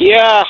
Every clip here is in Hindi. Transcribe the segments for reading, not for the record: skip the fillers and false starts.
Yeah.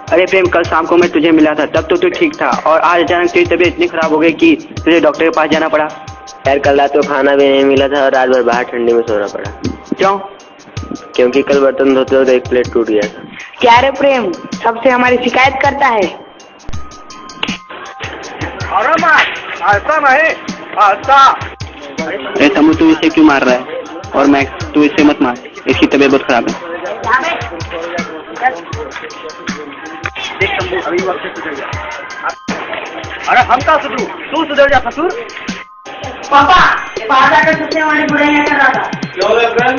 अरे प्रेम, कल शाम को मैं तुझे मिला था, तब तो तू ठीक था और आज अचानक तेरी तबीयत इतनी खराब हो गई कि तुझे डॉक्टर के पास जाना पड़ा। यार कल रात को खाना भी नहीं मिला था और रात भर बाहर ठंडी में सोना पड़ा। क्यों? क्योंकि कल बर्तन धोते वक्त एक प्लेट टूट गया था। क्या रे प्रेम, सबसे हमारी शिकायत करता है? ऐसा नहीं, ऐसा। अरे तमु, तू इसे क्यों मार रहा है? और मैक्स, तू इसे मत मार, इसकी तबीयत बहुत खराब है। देख तम्बू, अभी वक्त से सुधर जा। अरे हम कहाँ सुधरू? तू सुधर जा ससुर। पापा, बाहर जाकर सबसे हमारी बुराइयां कर रहा था। क्यों रे प्रेम?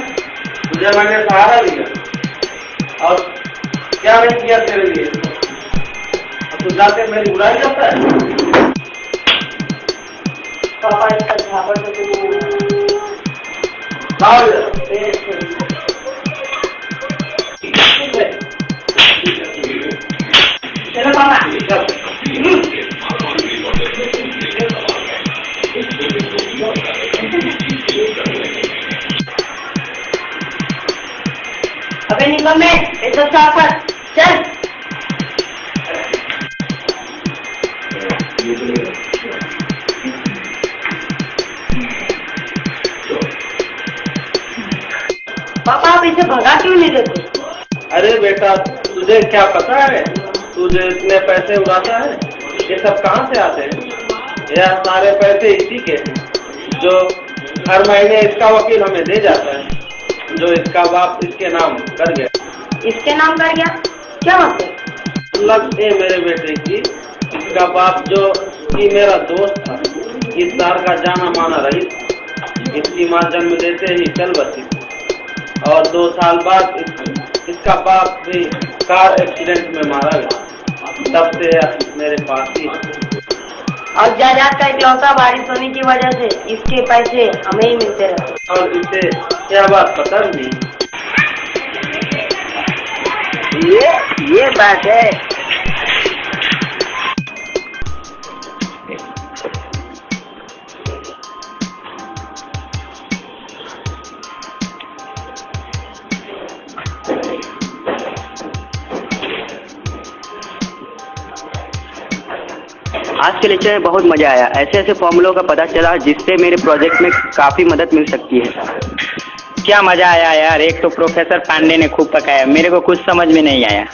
तुझे मैंने सहारा दिया और क्या नहीं किया तेरे लिए? अब तू जाके मेरी बुराई करता है? पापा इसका झापड़ तो चलो पापा। अबे निकल में, ऐसा साफ चल। पापा आप इसे भगा क्यों नहीं देते? अरे बेटा, तुझे क्या पता है? तुझे इतने पैसे उड़ाता है, ये सब कहाँ से आते हैं? यह सारे पैसे इसी के हैं, जो हर महीने इसका वकील हमें दे जाता है, जो इसका बाप इसके नाम कर गया। इसके नाम कर गया? क्या मतलब? मतलब ये मेरे बेटे की, इसका बाप जो कि मेरा दोस्त था, इस शहर का जाना माना रईस, इसकी माँ जन्म देते ही चल बसी और 2 साल बाद इसका बाप भी कार एक्सीडेंट में मारा गया। तब से मेरे पास ही। और जायदाद का इकलौता वारिस होने की वजह से इसके पैसे हमें ही मिलते रहे। और इसे क्या बात पता नहीं? ये बात है। आज के लेक्चर में बहुत मज़ा आया। ऐसे ऐसे फॉर्मूलों का पता चला जिससे मेरे प्रोजेक्ट में काफ़ी मदद मिल सकती है। क्या मजा आया यार, एक तो प्रोफेसर पांडे ने खूब पकाया, मेरे को कुछ समझ में नहीं आया।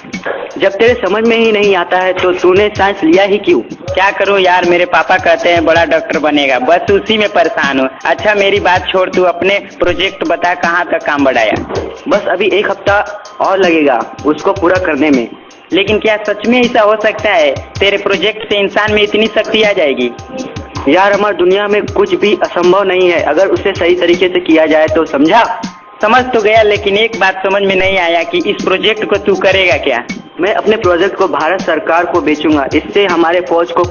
जब तेरे समझ में ही नहीं आता है तो तूने साइंस लिया ही क्यों? क्या करूं यार, मेरे पापा कहते हैं बड़ा डॉक्टर बनेगा, बस उसी में परेशान हूँ। अच्छा मेरी बात छोड़, तू अपने प्रोजेक्ट बता कहाँ तक काम बढ़ाया? बस अभी 1 हफ्ता और लगेगा उसको पूरा करने में। लेकिन क्या सच में ऐसा हो सकता है? तेरे प्रोजेक्ट से इंसान में इतनी शक्ति आ जाएगी? यार हमारी दुनिया में कुछ भी असंभव नहीं है अगर उसे सही तरीके से किया जाए तो, समझा? समझ तो गया, लेकिन एक बात समझ में नहीं आया कि इस प्रोजेक्ट को तू करेगा क्या? मैं अपने प्रोजेक्ट को भारत सरकार को बेचूंगा। इससे हमारे फौज को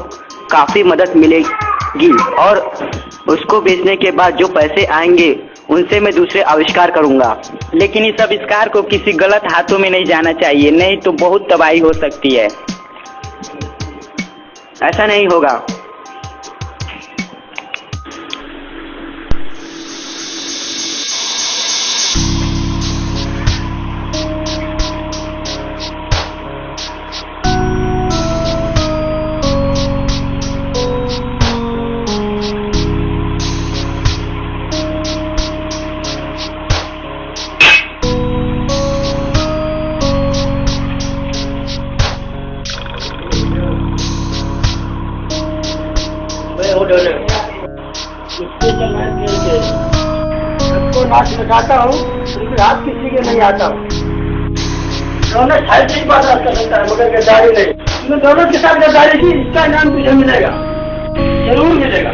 काफ़ी मदद मिलेगी और उसको बेचने के बाद जो पैसे आएंगे उनसे मैं दूसरे आविष्कार करूंगा। लेकिन इस आविष्कार को किसी गलत हाथों में नहीं जाना चाहिए, नहीं तो बहुत तबाही हो सकती है। ऐसा नहीं होगा। सबको नाच लगाता हूँ, रात किसी के नहीं आता हूँ। दोनों साइड से ही बात कर सकता है मगर गद्दारी नहीं। तुमने दोनों के साथ गद्दारी की, इसका इनाम तुझे मिलेगा, जरूर मिलेगा।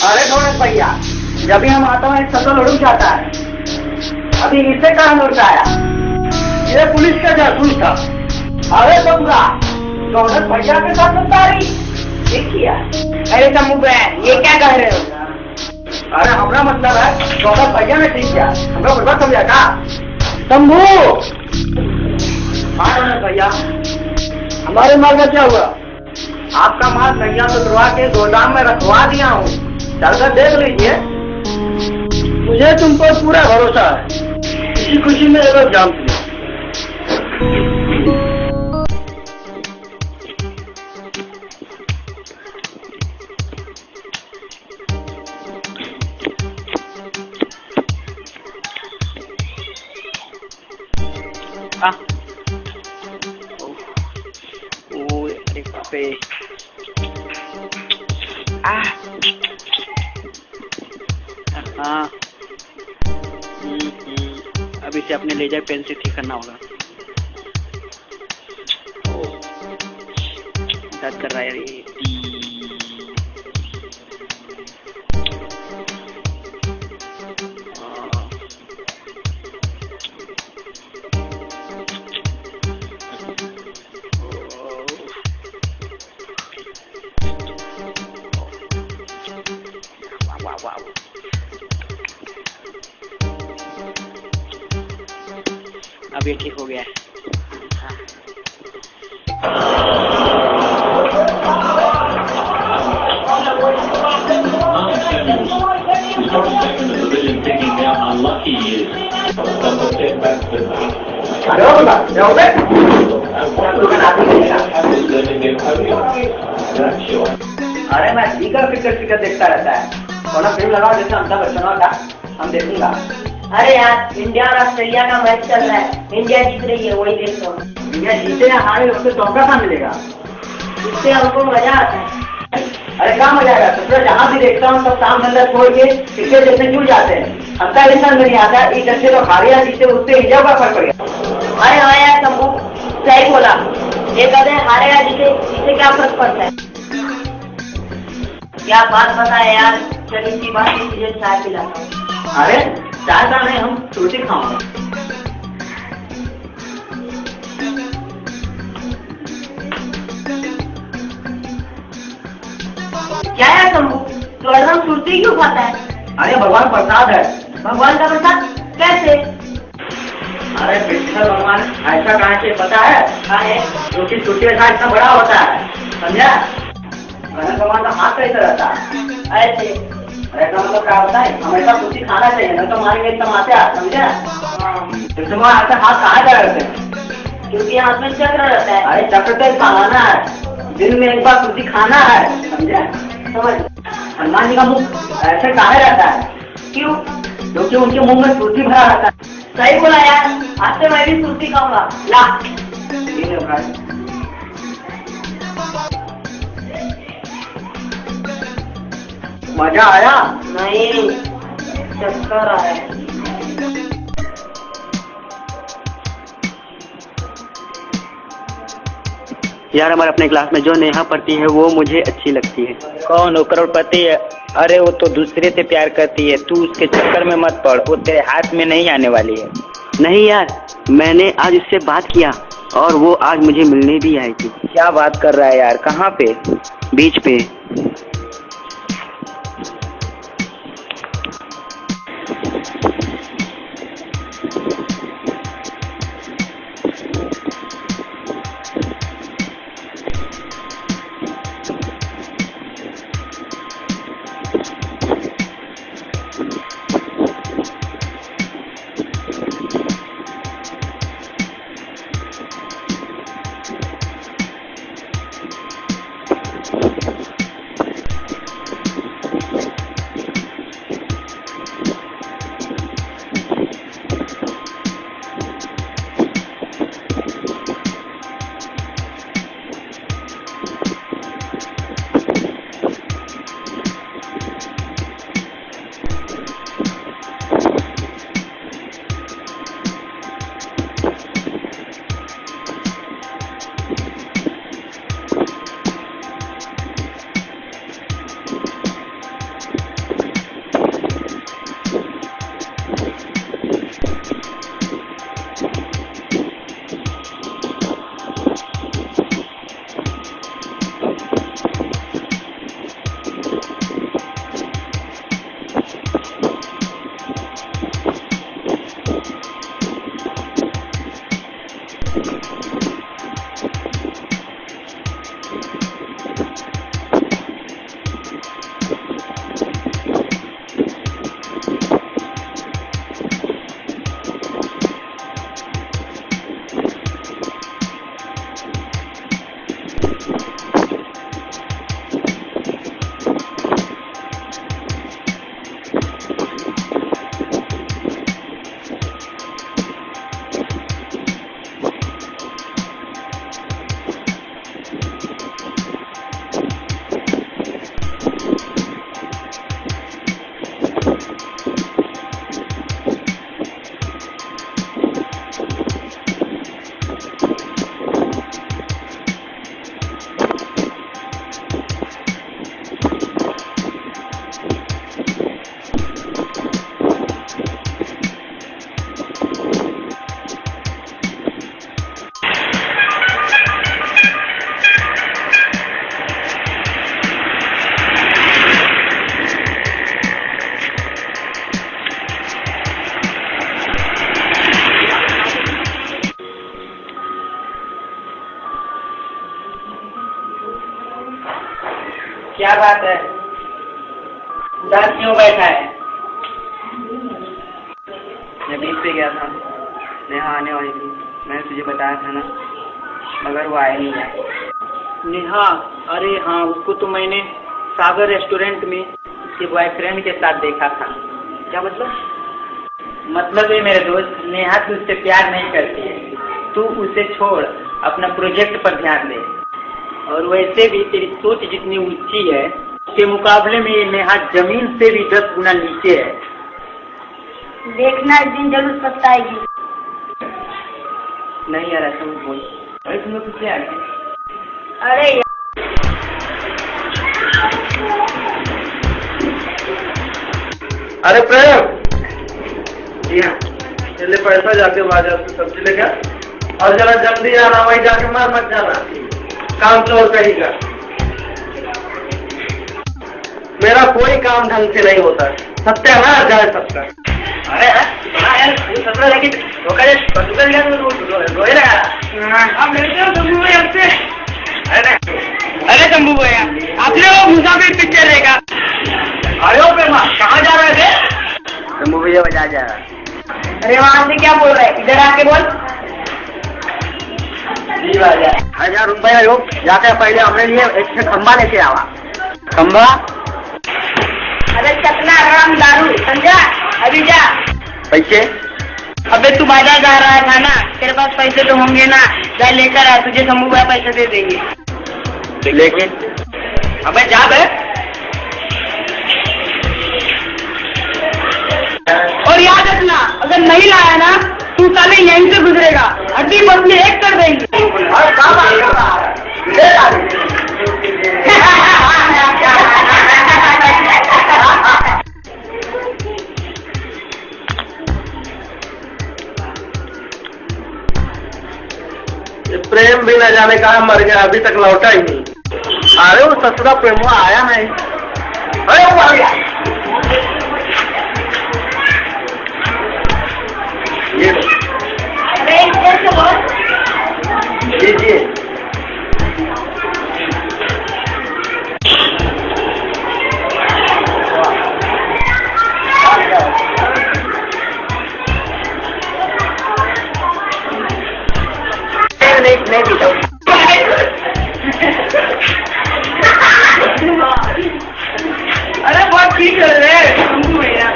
अरे थोड़ा भैया, जब भी हम आता हूँ एक सदर लड़ू जाता है। अभी इससे कहाँ लौटा आया? ये पुलिस का जासूस था। अरे तो पूरा दौलत भैया के साथ गद्दारी देखिए। अरे शंभू बहन, ये क्या कह रहे हो? अरे हमारा मतलब है दौलत भैया ने ठीक किया, हमें बर्बाद समझा का? शंभू, हाँ दौलत भैया, हमारे माल का क्या हुआ? आपका माल भैया तो तुड़वा के गोदाम में रखवा दिया हूँ, चलकर देख लीजिए। मुझे तुम पर पूरा भरोसा है, इसी खुशी में जरूर जाम किया। अरे बापे, हाँ, अब इसे अपने लेजर पेन से ठीक करना होगा। दर्द कर रहा है यार ये। अब ये ठीक हो गया है। अरे मैं फिकर देखता रहता है। थोड़ा फिल्म लगाओ जैसे अमिताभ बच्चन का, हम देखूंगा। अरे यार, इंडिया और ऑस्ट्रेलिया का मैच चल रहा है, इंडिया जीत रही है, वही देख लो। इंडिया जीते या हारे उससे चौका कहाँ मिलेगा? इससे हमको मजा आता है। अरे क्या मजा आएगा? तो जहाँ भी देखता हूँ सब काम धंधा छोड़ के क्रिकेट देखने क्यों जाते हैं? हमका इंसान नहीं आता, एक अच्छे तो हारे या जीते उससे इंडिया का फर्क पड़ेगा। अरे हाँ यार शंभू, सही बोला। ये कहते हैं हारे या जीते, इससे क्या फर्क पड़ता है? क्या बात बताए यार, चल इसी बात की तुझे चाय पिलाता हूँ। अरे चाय का नहीं, हम रोटी खाऊंगा। क्या यार शंभू, तो एकदम सुरती क्यों खाता है? अरे भगवान प्रसाद है। भगवान का प्रसाद कैसे? अरे विठल भगवान ऐसा कहाँ से पता है? हाँ है। जो कि छुट्टी का इतना बड़ा होता है, समझा? गणेश भगवान का हाथ कैसे रहता है? ऐसे। ऐसा मतलब क्या होता है? हमेशा कुछ खाना चाहिए, नहीं तो मारेंगे एकदम आते हैं, समझा? तो तुम्हारा ऐसा हाथ कहाँ जा रहते हैं? क्योंकि हाथ में चक्र रहता है। अरे चक्र तो खाना है, दिन में एक बार तुझी खाना है, समझे? समझ? हनुमान जी का मुंह ऐसे काहे रहता है? क्यों? क्योंकि उनके मुंह में सुर्ती भरा रहता है। सही बोला यार, आज से मैं भी सुर्ती खाऊंगा। ला। ठीक है भाई। मजा आया? नहीं, चक्कर आया। यार हमारे अपने क्लास में जो नेहा पढ़ती है वो मुझे अच्छी लगती है। कौन वो करोड़पति है? अरे वो तो दूसरे से प्यार करती है, तू उसके चक्कर में मत पड़, वो तेरे हाथ में नहीं आने वाली है। नहीं यार, मैंने आज उससे बात किया और वो आज मुझे मिलने भी आई थी। क्या बात कर रहा है यार, कहाँ पे? बीच पे। क्या बात है, उदास क्यों बैठा है? मैं बीच पे गया था, नेहा आने वाली थी, मैंने तुझे बताया था ना, मगर वो आया नहीं है। नेहा? अरे हाँ, उसको तो मैंने सागर रेस्टोरेंट में उसके बॉयफ्रेंड के साथ देखा था। क्या मतलब? मतलब है मेरे दोस्त, नेहा तुझसे प्यार नहीं करती है, तू उसे छोड़, अपना प्रोजेक्ट पर ध्यान दे। और वैसे भी तेरी सोच जितनी ऊंची है उसके मुकाबले में ये नेहा जमीन से भी 10 गुना नीचे है। देखना एक दिन जरूर पछताएगी। नहीं यार, ऐसा मत बोल। अरे तुम लोग किससे आए? अरे यार, अरे प्रेम, जी हाँ, चले पैसा जाके बाजार से सब्जी लेके आ, और जरा जल्दी आना, वही जाके मार मत जाना, काम तो और कहीं का। मेरा कोई काम ढंग से नहीं होता, सत्यानाश जाए सबका। अरे यार, तू 17 लेके धोखा दे, बंदूक लिया तो रोए लगा। अब मिलते हो शंभू भाई हमसे। अरे शंभू भैया, आपने वो मुसाफिर पिक्चर देखा? अरे ओ प्रेमा, कहाँ जा रहे थे? शंभू भैया बाजार जा रहा है। अरे वहाँ से क्या बोल रहे हैं, इधर आके बोल। जी भाई 1000 रुपया लो, जाके पहले हमने लिए एक खंबा लेके आवा। खंबा? अरे चकना राम दारू समझा, अभी जा। पैसे? अबे तू बाजार जा रहा था ना, तेरे पास पैसे तो होंगे ना, जा लेकर आ, तुझे शंभू भाई पैसे दे देंगे। लेकिन अबे जा बे। और याद रखना, अगर नहीं लाया ना तू साले यहीं से गुजरेगा, हड्डी पसली एक कर देंगे। और काम आ रहा है। प्रेम भी न जाने कहा मर गया, अभी तक लौटा ही नहीं। अरे वो ससुरा प्रेम आया नहीं। अरे वो आ गया। ये लो। लीजिए। नहीं पीता हूँ। अरे बहुत ठीक है रे शंभू भैया।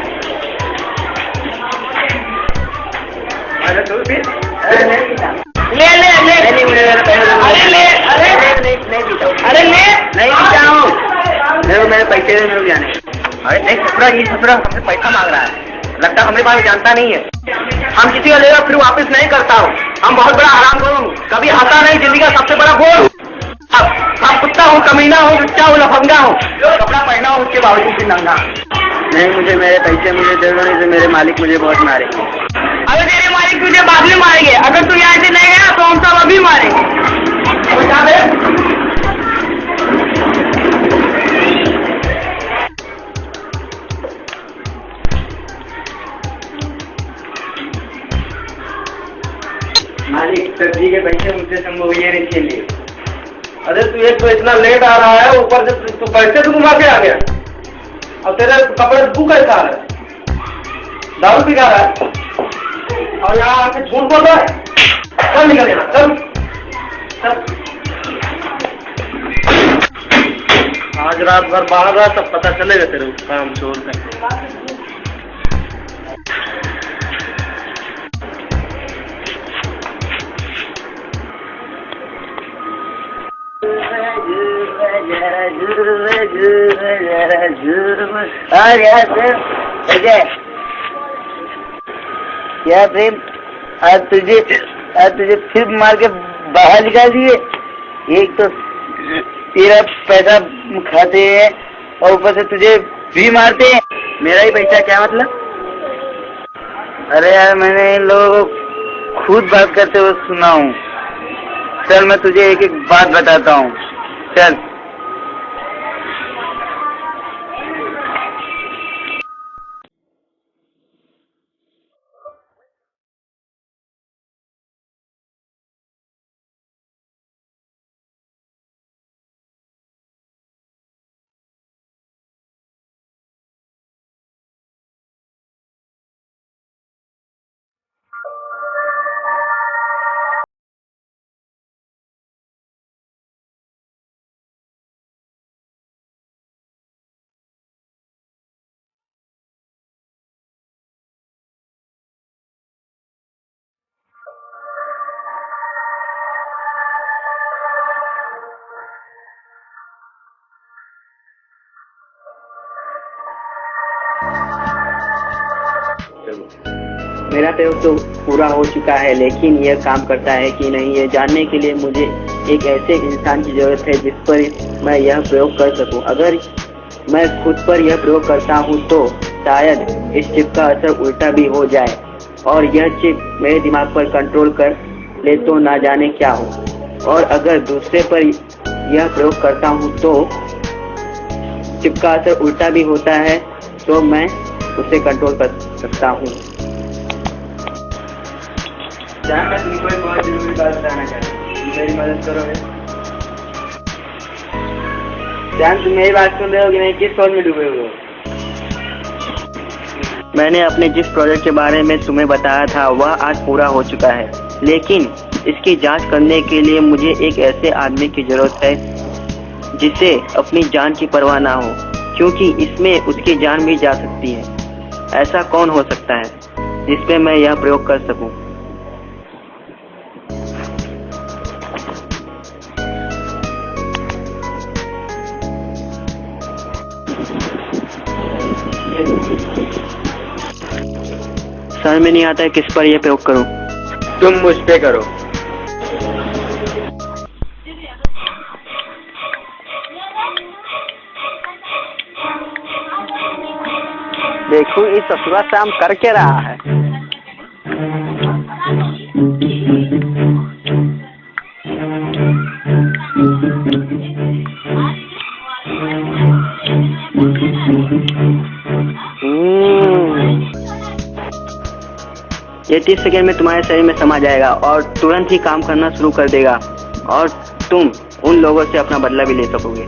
अरे तू भी? अरे नहीं पीता। ले ले ले। नहीं मुझे अरे ले, अरे नहीं पीता हूँ। अरे ले, नहीं पीता हूँ। मेरे पैसे दे, मेरे जाने। अरे नहीं ससुरा, ये ससुरा हमसे पैसा मांग रहा है, लगता हमारे बारे में जानता नहीं है। हम किसी का लेगा फिर वापस नहीं करता हूँ। हम बहुत बड़ा आराम करूँ, कभी हंसा नहीं, जिंदगी का सबसे बड़ा गोल। अब कुत्ता हूँ, कमीना हूँ, लुच्चा हूँ, लफंगा हूँ, कपड़ा पहना हूँ उसके बावजूद भी नंगा। नहीं मुझे मेरे पैसे मुझे दे दो, नहीं तो मेरे मालिक मुझे बहुत मारेंगे। अगर तेरे मालिक तुझे बाद में मारेंगे, अगर तू यहाँ से नहीं गया तो हम सब अभी मारेंगे। मालिक सब्जी के पैसे मुझसे शंभू भैया ने छीन लिए। अरे तू एक तो इतना लेट आ रहा है, ऊपर से तू पैसे तो घुमा के आ गया, और तेरे कपड़े तू कैसा आ रहा है, दारू पी रहा है, और यहाँ आके झूठ बोल रहा है। चल निकल यहाँ, चल चल। आज रात भर बाहर रहा तब पता चलेगा तेरे काम चोर का। क्या प्रेम, आज तुझे फिर मार के बाहर निकाल दिए। एक तो तेरा पैसा खाते हैं और ऊपर से तुझे भी मारते हैं। मेरा ही पैसा क्या मतलब? अरे यार मैंने इन लोगों को खुद बात करते हुए सुना हूँ। चल मैं तुझे एक एक बात बताता हूँ, चल। मेरा प्रयोग तो पूरा हो चुका है, लेकिन यह काम करता है कि नहीं ये जानने के लिए मुझे एक ऐसे इंसान की जरूरत है जिस पर मैं यह प्रयोग कर सकूं। अगर मैं खुद पर यह प्रयोग करता हूं तो शायद इस चिप का असर उल्टा भी हो जाए और यह चिप मेरे दिमाग पर कंट्रोल कर ले तो ना जाने क्या हो। और अगर दूसरे पर यह प्रयोग करता हूं तो चिप का असर उल्टा भी होता है तो मैं उसे कंट्रोल कर सकता हूँ। जान मैं तुमको एक बहुत जरूरी बात बताना चाहता हूँ, मेरी मदद करोगे? जान तुम मेरी बात सुन रहे हो कि नहीं? किस सोच में डूबे हुए हो? मैंने अपने जिस प्रोजेक्ट के बारे में तुम्हें बताया था वह आज पूरा हो चुका है, लेकिन इसकी जांच करने के लिए मुझे एक ऐसे आदमी की जरूरत है जिसे अपनी जान की परवाह ना हो, क्योंकि इसमें उसकी जान भी जा सकती है। ऐसा कौन हो सकता है जिस पे मैं यह प्रयोग कर सकूं? समझ में नहीं आता है किस पर यह प्रयोग करूं। तुम मुझ पे करो। देखो इस ससुरा शाम कर क्या रहा है। ये 30 सेकेंड में तुम्हारे शरीर में समा जाएगा और तुरंत ही काम करना शुरू कर देगा और तुम उन लोगों से अपना बदला भी ले सकोगे।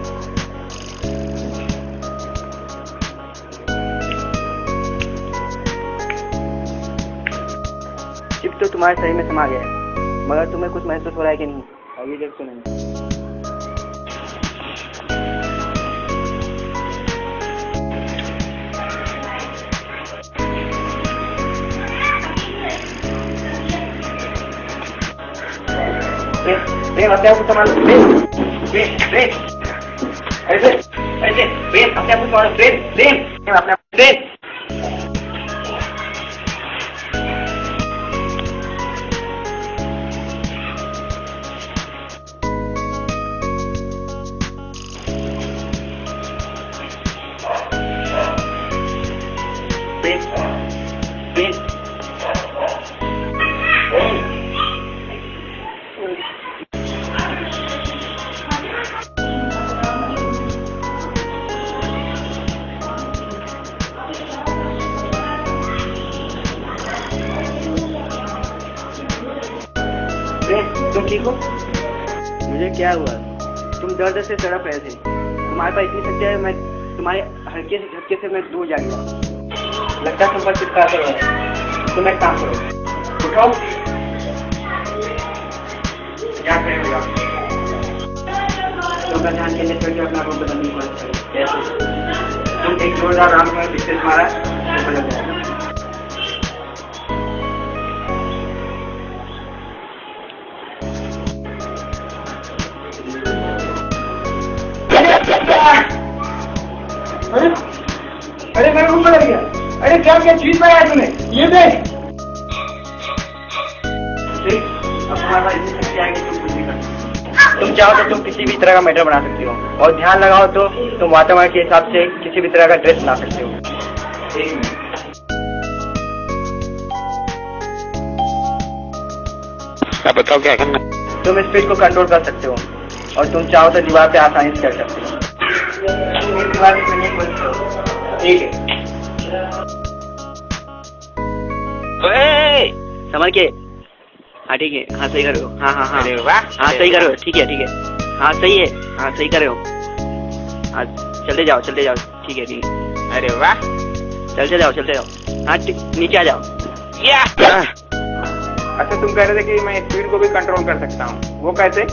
चिप तो तुम्हारे शरीर में समा गया है, मगर तुम्हें कुछ महसूस हो रहा है कि नहीं? अभी देख तो नहीं। प्रेम अपने आप को संभालो। प्रेम ऐसे प्रेम अपने आप को संभालो। प्रेम अपने आप प्रेम। तुम ठीक हो? मुझे क्या हुआ? तुम दर्द से तड़प रहे थे। तुम्हारे पास इतनी शक्ति है, मैं तुम्हारे हल्के से झटके से मैं दूर जा गया। लगता है संपर्क चिपका कर रहा है। तुम एक काम करो, उठाओ क्या करेगा? तुम ध्यान केंद्रित करके अपना रूप बदलने की कोशिश करो। कैसे? तुम एक जोरदार राउंड में विशेष मारा तो बदल जाएगा। अरे मेरे रूम में लग गया। अरे क्या क्या चीज बनाया तूने? ये देख। अब तुम्हारे पास इतनी शक्ति आएगी, तुम कुछ भी कर सकते हो। तुम चाहो तो तुम किसी भी तरह का मैटर बना सकते हो, और ध्यान लगाओ तो तुम वातावरण के हिसाब से किसी भी तरह का ड्रेस बना सकते हो। बताओ क्या करना? तुम स्पीड को कंट्रोल कर सकते हो, और तुम चाहो तो दीवार पे आसानी से चढ़ सकते हो। दीवार पे चढ़ने की कोशिश करो। ठीक है, समझ के। हाँ ठीक है, हाँ सही कर रहे हो। हाँ हाँ हाँ हाँ सही कर रहे हो। ठीक है ठीक है, हाँ सही है, हाँ सही कर रहे हो। हाँ चलते जाओ ठीक है ठीक है। अरे वाह, चलते जाओ। हाँ नीचे आ जाओ। अच्छा तुम कह रहे थे कि मैं स्पीड को भी कंट्रोल कर सकता हूँ, वो कैसे?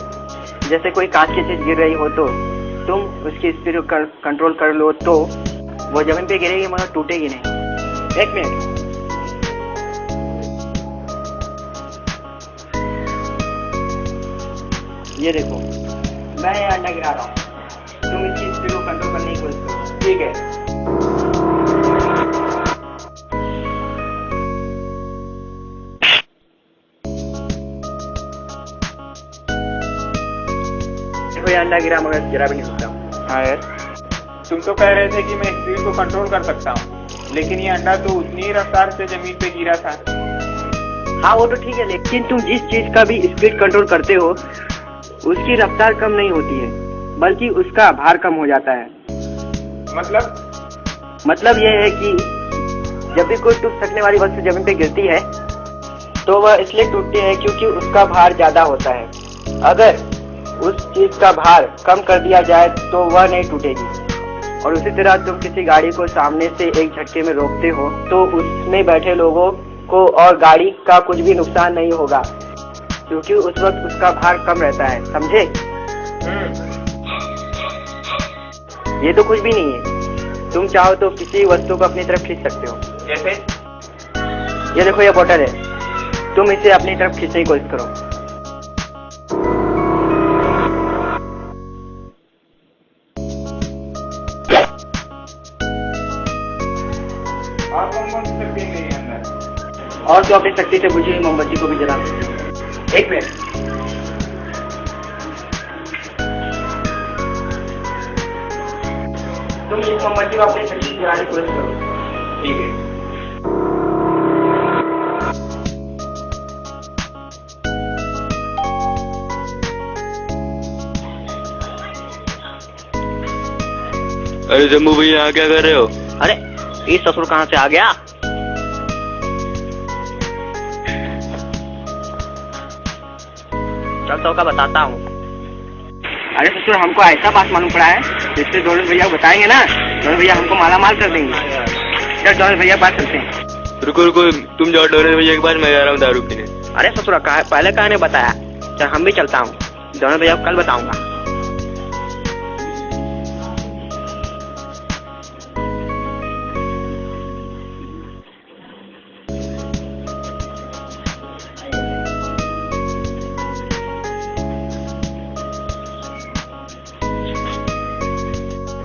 जैसे कोई कांच की चीज गिर रही हो तो तुम उसकी स्पीड को कंट्रोल कर लो तो वो जमीन पे गिरेगी मगर टूटेगी नहीं। एक मिनट, ये देखो मैं ये अंडा गिरा रहा हूँ, तुम इसकी स्पीड को कंट्रोल करने की कोशिश करो। ठीक है, देखो ये अंडा गिरा मगर जरा भी नहीं टूटा। हाँ यार, तुम तो कह रहे थे कि मैं स्पीड को कंट्रोल कर सकता हूँ, लेकिन ये अंडा तो उतनी ही रफ्तार से जमीन पे गिरा था। हाँ वो तो ठीक है, लेकिन तुम जिस चीज का भी स्पीड कंट्रोल करते हो उसकी रफ्तार कम नहीं होती है, बल्कि उसका भार कम हो जाता है। मतलब यह है कि जब भी कोई टूट सकने वाली वस्तु जमीन पे गिरती है तो वह इसलिए टूटती है क्योंकि उसका भार ज्यादा होता है। अगर उस चीज का भार कम कर दिया जाए तो वह नहीं टूटेगी। और उसी तरह तुम किसी गाड़ी को सामने से एक झटके में रोकते हो तो उसमें बैठे लोगों को और गाड़ी का कुछ भी नुकसान नहीं होगा, क्योंकि उस वक्त उसका भार कम रहता है, समझे? ये तो कुछ भी नहीं है। तुम चाहो तो किसी वस्तु को अपनी तरफ खींच सकते हो। जैसे? ये देखो, ये बोतल है, तुम इसे अपनी तरफ खींचने की कोशिश करो। और कौन कौन सी शक्ति है मेरे अंदर? और तो अपनी शक्ति से बुझी हुई मोमबत्ती को भी जला सकते हो। एक मिनट, तुम इस मोमबत्ती को अपनी शक्ति से जलाने की कोशिश करो। ठीक है। अरे जम्मू भैया, यहाँ क्या कर रहे हो? अरे ये ससुर कहाँ से आ गया? चल तो का बताता हूँ। अरे ससुर, हमको ऐसा बात मालूम पड़ा है जिससे जॉर्ज भैया को बताएंगे ना, जॉर्ज भैया हमको माला माल कर देंगे। चल जॉर्ज भैया बात करते हैं। रुको रुको, तुम जाओ जॉर्ज भैया के पास, मैं जा रहा हूँ दारू पीने। अरे ससुर, पहले कहा ने बताया? चल हम भी चलता हूँ, जॉर्ज भैया को कल बताऊंगा।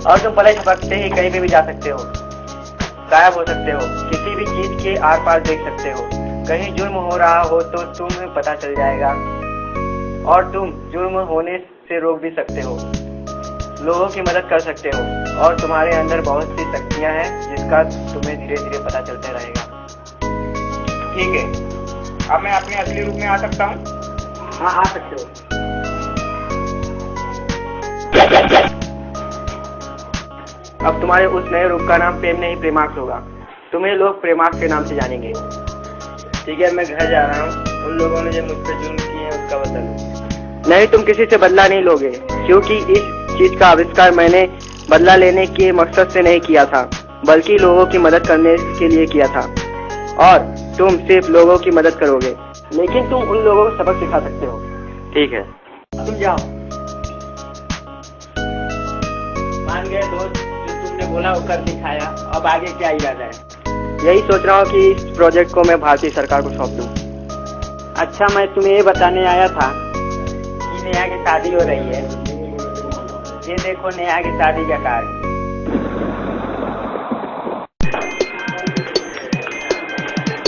और तुम पलक झपकते ही कहीं पे भी जा सकते हो, गायब हो सकते हो, किसी भी चीज के आर पार देख सकते हो। कहीं जुर्म हो रहा हो तो तुम्हें पता चल जाएगा और तुम जुर्म होने से रोक भी सकते हो, लोगों की मदद कर सकते हो और तुम्हारे अंदर बहुत सी शक्तियां हैं जिसका तुम्हें धीरे धीरे पता चलता रहेगा। ठीक है, अब मैं अपने असली रूप में आ सकता हूँ? हाँ, आ सकते हो। अब तुम्हारे उस नए रूप का नाम प्रेम नहीं प्रेमाक्स होगा। तुम्हें लोग प्रेमाक्स के नाम से जानेंगे। ठीक है, मैं घर जा रहा हूँ। उन लोगों ने जो मुझ पर जुल्म किए हैं उसका बदला लूंगा। नहीं, तुम किसी से बदला नहीं लोगे, क्योंकि इस चीज का आविष्कार मैंने बदला लेने के मकसद से नहीं किया था, बल्कि लोगों की मदद करने के लिए किया था। और तुम सिर्फ लोगों की मदद करोगे, लेकिन तुम उन लोगों को सबक सिखा सकते हो। ठीक है, तुम जाओ। मान गए दोस्त, जो तुमने बोला वो कर दिखाया। अब आगे क्या इरादा है? यही सोच रहा हूँ कि इस प्रोजेक्ट को मैं भारतीय सरकार को सौंप दूँ। अच्छा, मैं तुम्हें ये बताने आया था कि नेहा की शादी हो रही है। ये देखो नेहा की शादी का कार्ड।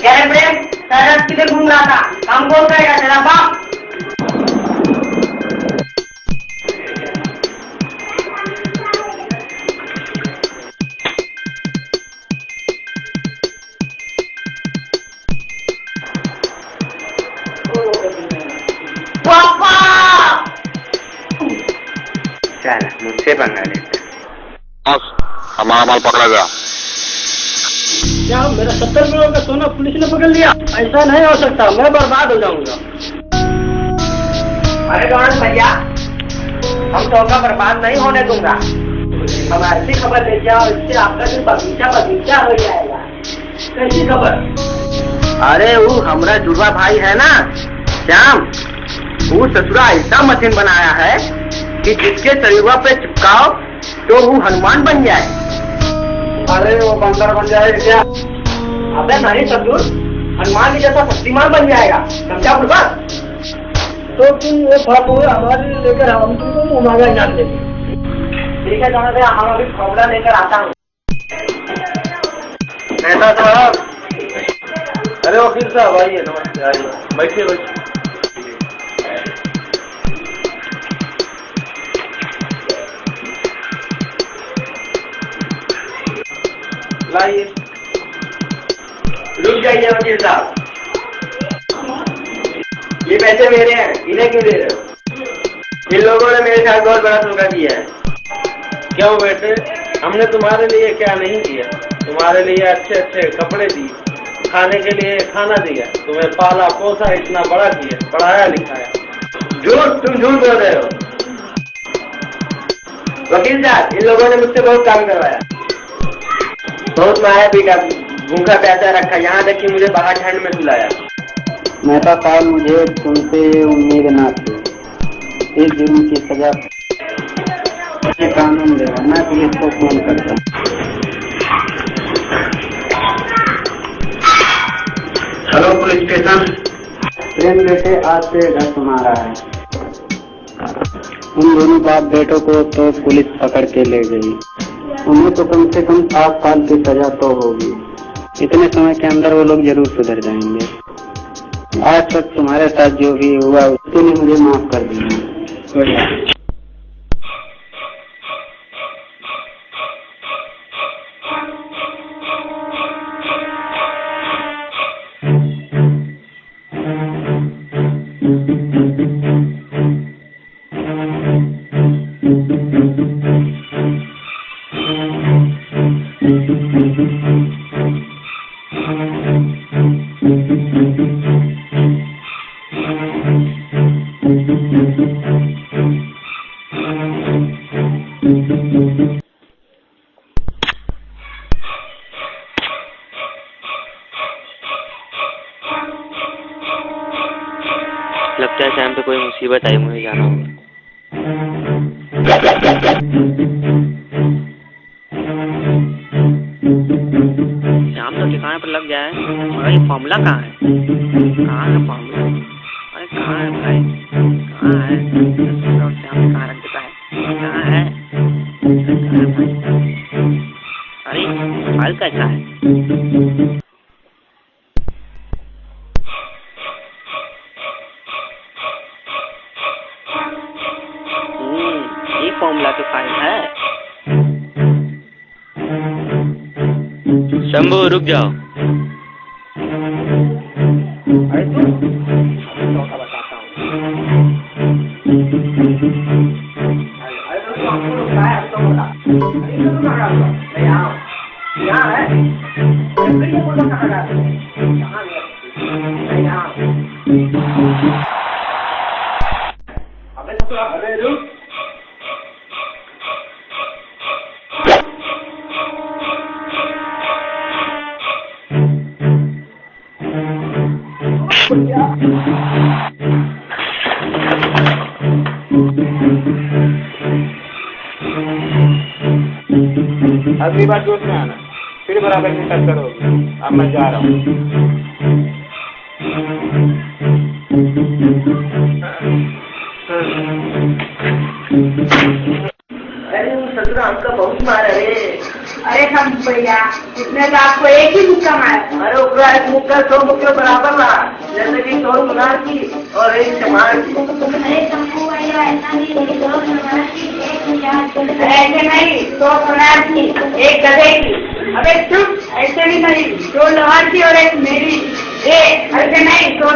क्या है प्रेम? सारा रात किधर घूम रहा था? काम कौन करेगा तेरा बाप? चल, मुझसे पंगा लेता। हमारा माल पकड़ा गया। क्या मेरा 70 करोड़ का सोना पुलिस ने पकड़ लिया? ऐसा नहीं हो सकता, मैं बर्बाद हो जाऊंगा। अरे जॉर्ज भैया, हम तो का बर्बाद नहीं होने दूंगा। हम ऐसी खबर ले जाओ, इससे आपका जो बगीचा बगीचा हो जाएगा। कैसी खबर? अरे वो हमारा जुड़वा भाई है ना, श्याम, वो ससुरा ऐसा मशीन बनाया है कि जिसके शरीर पे चिपकाओ तो वो हनुमान बन जाए। अरे वो बंदर बन जाएगा क्या? अबे नहीं ससुर, हनुमान की जैसा शक्तिमान बन जाएगा, समझा बुढ़वा? तो तुम वो फल हुए हमारे लेकर हम तुमको मुँह मांगा इनाम देंगे। ठीक है जॉर्ज भैया, हम अभी फावड़ा लेकर आता हूँ। ऐसा साहब, अरे वकील साहब आइए, नमस्ते, आइए, बैठिए बैठिए। लाइए, रुक जाइए वकील साहब, ये पैसे मेरे हैं, इन्हें क्यों दे रहे हो? इन लोगों ने मेरे साथ बहुत बड़ा धोखा किया है। क्यों बेटे, हमने तुम्हारे लिए क्या नहीं किया? तुम्हारे लिए अच्छे अच्छे कपड़े दिए, खाने के लिए खाना दिया, तुम्हें पाला पोसा इतना बड़ा किया, पढ़ाया लिखाया। झूठ, तुम झूठ बोल रहे हो। वकील साहब, इन लोगों ने मुझसे बहुत काम करवाया, बहुत माया पीटा, भूखा प्यासा रखा, यहाँ तक कि मुझे बाहर ठंड में सुलाया। मेहता साहब, मुझे तुमसे उम्मीद ना थी। इस जुर्म की सजा ये कानून देगा, मैं पुलिस को फोन करता हूँ। Hello police station. प्रेम बेटे, आज से घर तुम्हारा है। उन दोनों बाप बेटों को तो पुलिस पकड़ के ले गई, उन्हें तो कम से कम 7 साल की सजा तो होगी। इतने समय के अंदर वो लोग जरूर सुधर जाएंगे। आज तक तुम्हारे साथ जो भी हुआ उसके लिए मुझे माफ कर दीजिए। लगता है शाम पे कोई मुसीबत आई, मुझे जाना होगा। शाम तो ठिकाने पर लग गया है, मगर ये फॉर्मूला कहाँ है? कहाँ है फॉर्मूला? अरे कहाँ है भाई, कहाँ है? शाम कहाँ रख देता है? कहाँ है? अरे फाइल कैसा है? फॉर्मूला की फाइल है। शंभू रुक जाओ। अरे तू बताता हूँ। अरे तो आपको क्या है तो बता। अरे तो कहाँ है? यहाँ है। ये बोलो कहाँ है? कहाँ है? यहाँ। अबे तो अरे रुक। अगली बार जोश में आना, फिर बराबर की टक्कर होगी। अब मैं जा रहा हूँ। अरे ससुरा हमका बहुत मारा रे। अरे हम भैया, इसने तो आपको एक ही मुक्का मारा। अरे ओकरा एक मुक्का 100 मुक्के बराबर रहा, जैसे कि 100 मनार की और 1 चमार की। अरे शंभू भैया, ऐसा नहीं, 2 समाज की 1 हजार की। ऐसे नहीं, 2 समाज की 1 गधे की। अबे चुप, ऐसे भी नहीं, 2 लवार की और 1 मेरी। ऐसे नहीं, 2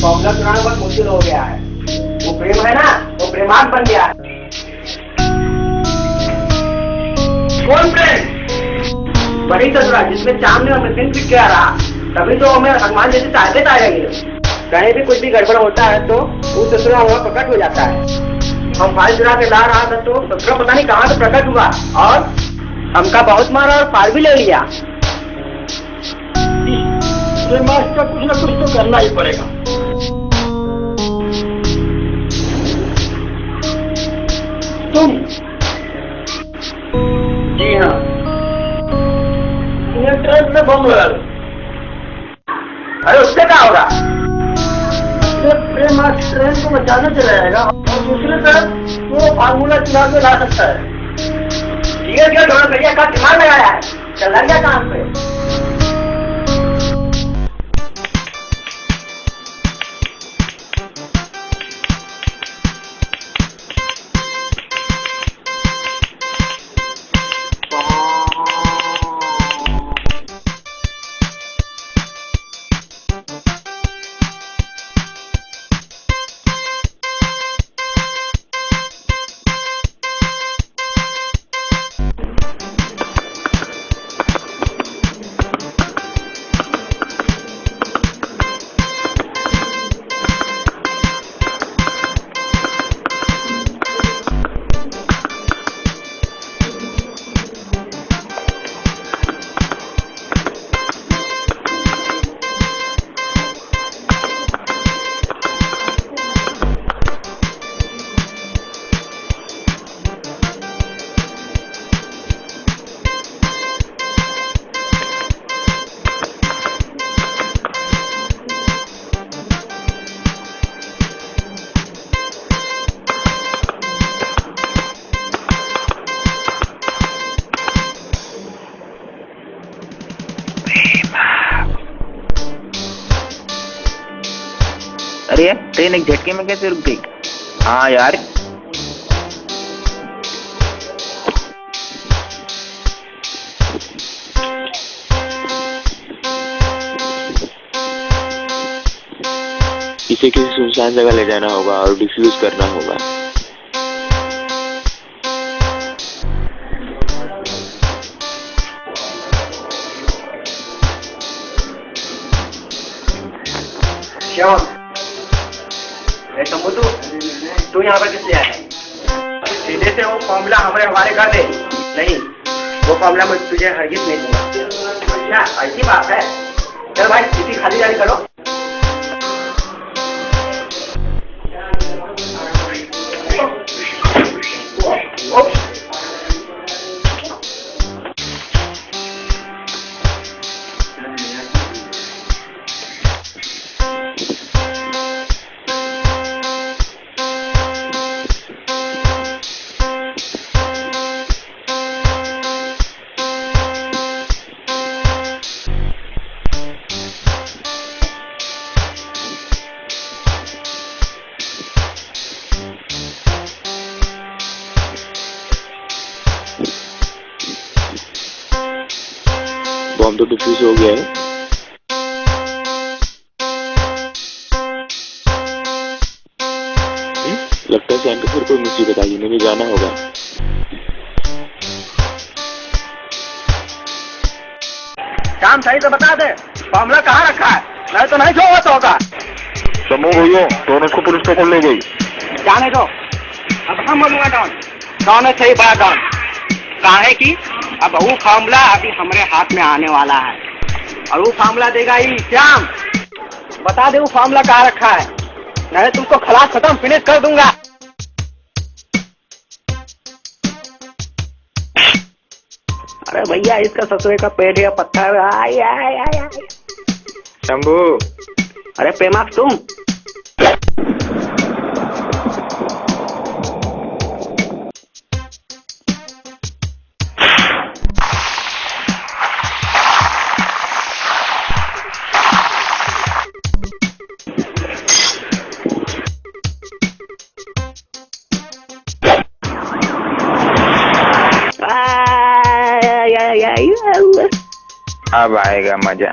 फॉर्मूला चुनाव बहुत मुश्किल हो गया है। वो प्रेम है ना, वो प्रेमांत बन गया है। कौन प्रेम? बड़ी ससुरा जिसमें चांद और मृत्यु फिट गया रहा, तभी तो हमें हनुमान जैसे ताकत आ जाएगी। कहीं भी कुछ भी गड़बड़ होता है तो वो ससुरा वहाँ प्रकट हो जाता है। हम फाइल चुरा के ला रहा था तो ससुरा पता नहीं कहाँ से प्रकट हुआ और हमका बहुत मारा और फाइल भी ले लिया। मास्टर कुछ न कुछ तो करना ही पड़ेगा। तुम? जी हाँ। इन्हें ट्रेन में बम लगा दो। अरे उससे क्या होगा? ट्रेन को बचाने चला जाएगा और दूसरी तरफ वो फार्मूला चला के ला सकता है। ये क्या दोनों भैया का दिमाग लगाया है? चल गया काम पे। अरे ट्रेन एक झटके में कैसे रुक गई? हाँ यार, इसे किसी सुनसान जगह ले जाना होगा और डिफ्यूज करना होगा। श्याम, शंभू तू यहाँ पर किस लिए आया? सीधे से वो फॉर्मूला हमारे हवाले कर दे। नहीं, वो फॉर्मूला मैं तुझे हरगिज नहीं दूंगा। अच्छा, ऐसी बात है। चल भाई, सीटी खाली जारी करो। बॉम्ब तो डिफ्यूज हो गया है। लगता है सैन को फिर कोई मुसीबत आई, इन्हें भी जाना होगा। काम सही तो बता दे, फॉर्मूला कहाँ रखा है? नहीं तो नहीं छोड़ा तो होगा। समूह भैया, दोनों को पुलिस पकड़ ले गई। जाने दो, अब हम बोलूंगा डॉन। डॉन है सही बड़ा डॉन। काहे की अब वो फॉर्मूला अभी हमारे हाथ में आने वाला है और वो फॉर्मूला देगा ही श्याम। बता दे वो फॉर्मूला कहाँ रखा है, नहीं तुमको खलास खत्म फिनिश कर दूंगा। अरे भैया, इसका ससुरे का पेट या पत्थर। आय आय आय आय। शंभू, अरे प्रेमाक्स तुम? अब आएगा मजा।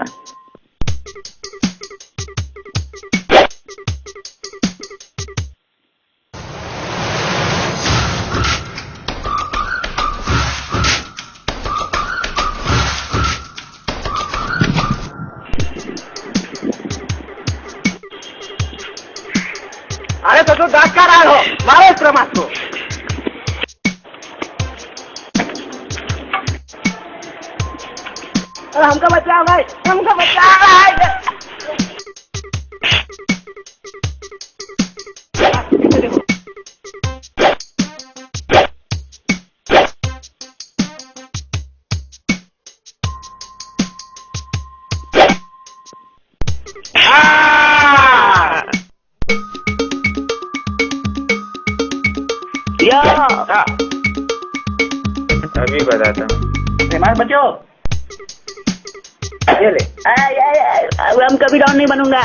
अरे तो तू डांट कर रहा हो, मारो इस प्रमाद को। हमको बचाओ भाई, हमको बचाओ भाई। भी बताता हूँ। श्रीमान बच्चो, ये ले। अब हम कभी डाउन नहीं बनूंगा।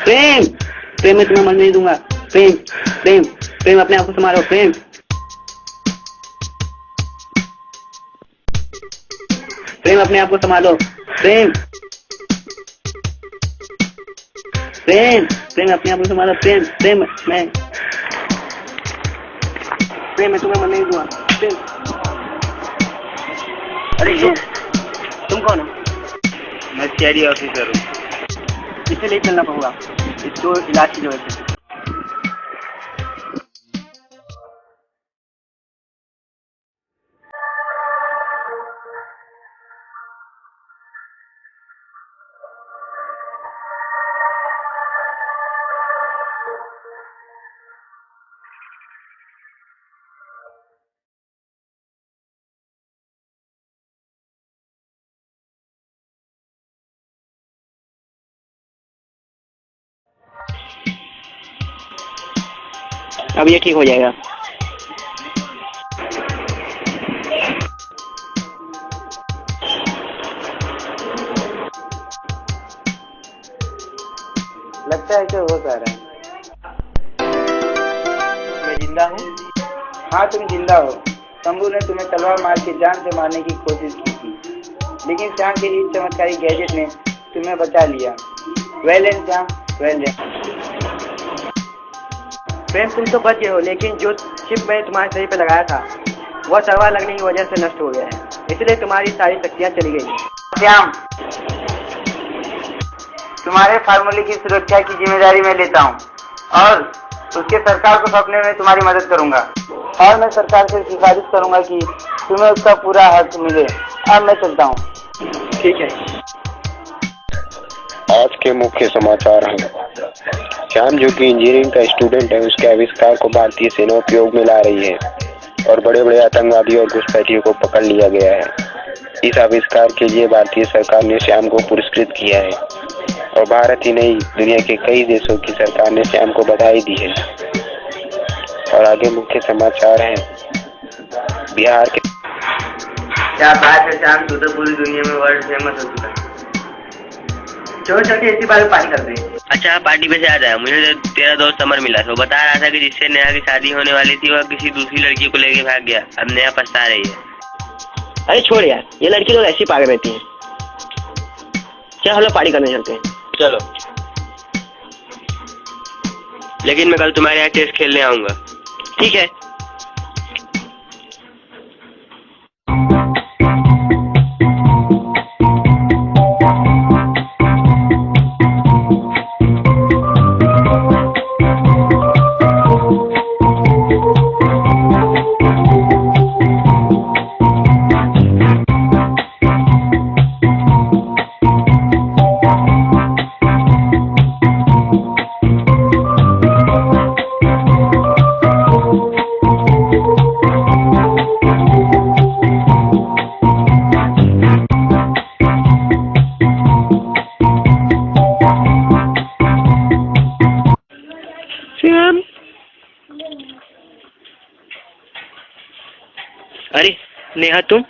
प्रेम, प्रेम मैं तुम्हें मरने नहीं दूंगा। प्रेम, प्रेम, प्रेम अपने आप को संभालो। प्रेम, प्रेम अपने आप को संभालो। प्रेम, प्रेम, प्रेम अपने आप को संभालो। प्रेम, प्रेम मैं तुम्हें मरने नहीं दूंगा। प्रेम, अरे तुम कौन हो? मैं सीआईडी ऑफिसर हूँ। इसे ले चलना पड़ेगा इसको इलाज की जरूरत है। अब ये ठीक हो जाएगा। लगता है कि हो पा रहा है। मैं जिंदा हूँ? हाँ तुम जिंदा हो। शंभू ने तुम्हें तलवार मार के जान से मारने की कोशिश की थी, लेकिन श्याम के इस चमत्कारी गैजेट ने तुम्हें बचा लिया। वेल एंड श्याम, वेल एंड। प्रेम तुम तो बच गए हो, लेकिन जो चिप मैंने तुम्हारे शरीर पे लगाया था वह तलवार लगने की वजह से नष्ट हो गया है, इसलिए तुम्हारी सारी शक्तियाँ चली गई। श्याम, तुम्हारे फार्मूले की सुरक्षा की जिम्मेदारी मैं लेता हूँ और उसके सरकार को सौंपने में तुम्हारी मदद करूंगा, और मैं सरकार से सिफारिश करूंगा कि तुम्हें उसका पूरा हक मिले। अब मैं चलता हूँ। ठीक है। आज के मुख्य समाचार हैं। श्याम जो कि इंजीनियरिंग का स्टूडेंट है, उसके आविष्कार को भारतीय सेना उपयोग में ला रही है और बड़े बड़े आतंकवादियों और घुसपैठियों को पकड़ लिया गया है। इस आविष्कार के लिए भारतीय सरकार ने श्याम को पुरस्कृत किया है और भारत ही नहीं, दुनिया के कई देशों की सरकार ने श्याम को बधाई दी है। और आगे मुख्य समाचार हैं। बिहार के क्या बात है श्याम, तू तो पूरी दुनिया में वर्ल्ड फेमस हो चुका है। चलो चल के इसी बारे में पार्टी करते हैं। अच्छा पार्टी पे से आ जाए। मुझे तेरा दोस्त अमर मिला, तो बता रहा था कि जिससे नेहा की शादी होने वाली थी वह किसी दूसरी लड़की को लेके भाग गया। अब नेहा पछता रही है। अरे छोड़ यार, ये लड़की लोग ऐसी पागल रहती है। चल हम लोग पार्टी करने चलते हैं। चलो, लेकिन मैं कल तुम्हारे यहाँ चेस खेलने आऊंगा। ठीक है। अरे नेहा तुम?